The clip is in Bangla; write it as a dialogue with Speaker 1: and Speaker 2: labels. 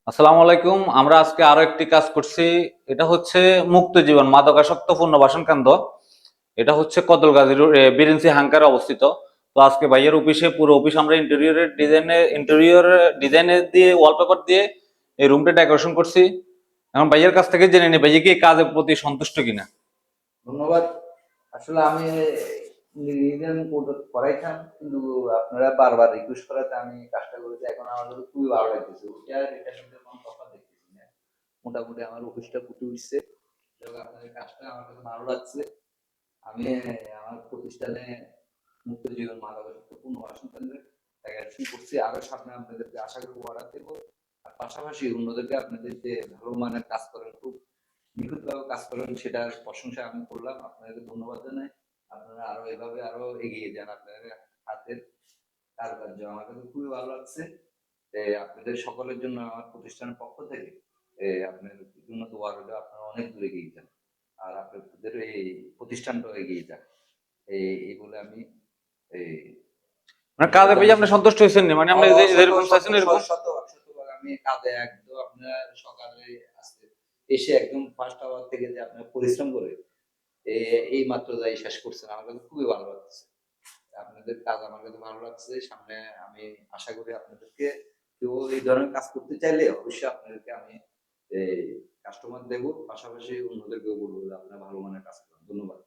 Speaker 1: আসসালামু আলাইকুম। আমরা আজকে আরো একটি কাজ করছি। এটা হচ্ছে মুক্ত জীবন মাদকাসক্ত পুনর্বাসন কেন্দ্র। এটা হচ্ছে কদলগাজী বিরিঞ্চি হাঙ্কারে অবস্থিত। তো আজকে ভাইয়ের অফিসে পুরো অফিস আমরা ইন্টেরিয়র ডিজাইনে দিয়ে ওয়ালপেপার দিয়ে এই রুমটা ডেকোরেশন করছি। এখন ভাইয়ের কাছ থেকে জেনে নিই ভাইয়া কি এই কাজের প্রতি সন্তুষ্ট কিনা।
Speaker 2: ধন্যবাদ। আসলে আমি রিভিশন করাইতাম, কিন্তু আপনারা বারবার রিকোয়েস্ট করাতে আমি কাজটা করেছি। এখন আমার কাছে খুবই ভালো লাগতেছে। ওটা এটার মধ্যে কোনো তফাৎ দেখতেছি না। মোটামুটি আমার অফিসটা ফুটে উঠছে এবং আপনাদের কাজটা আমার কাছে ভালো লাগছে। আমি আমার প্রতিষ্ঠানে মুক্ত জীবন মাদকাসক্ত পুনর্বাসন কেন্দ্রে শুরু করছি। আরো সামনে আপনাদেরকে আশা করি অর্ডার দেবো। আর পাশাপাশি অন্যদেরকে আপনাদের যে ভালো মানের কাজ করেন, খুব নিখুঁতভাবে কাজ করেন, সেটার প্রশংসা আমি করলাম। আপনাদেরকে ধন্যবাদ জানাই। আপনারা আরো এভাবে আরো এগিয়ে যান। আপনাদের হাতের কারুকার্য আমার কাছে খুবই ভালো লাগছে। আপনাদের সকলের জন্য আমার প্রতিষ্ঠানের পক্ষ থেকে আপনাদের জন্য দোয়া রইল। আপনারা অনেক দূরে এগিয়ে যান আর আপনাদের এই প্রতিষ্ঠানটাও এগিয়ে যান। এই বলে আমি এই
Speaker 1: মানে কাজে
Speaker 2: ধন্যবাদ
Speaker 1: ভাইয়া
Speaker 2: জানাচ্ছি।
Speaker 1: আপনি সন্তুষ্ট হয়েছেন না? মানে আপনি যেরকম চাইছেন এরকম।
Speaker 2: শতভাগ আমি কাজে একদম আপনার সকালে আসতে এসে একদম ফার্স্ট আওয়ার থেকে যে আপনার পরিশ্রম করে এই মাত্র যাই শেষ করছেন, আমার কাছে খুবই ভালো লাগছে। আপনাদের কাজ আমার কাছে ভালো লাগছে। সামনে আমি আশা করি আপনাদেরকে কেউ এই ধরনের কাজ করতে চাইলে অবশ্যই আপনাদেরকে আমি এই কাস্টমার দেবো, পাশাপাশি অন্যদেরকেও বলবো যে আপনারা ভালো মানের কাজ করেন। ধন্যবাদ।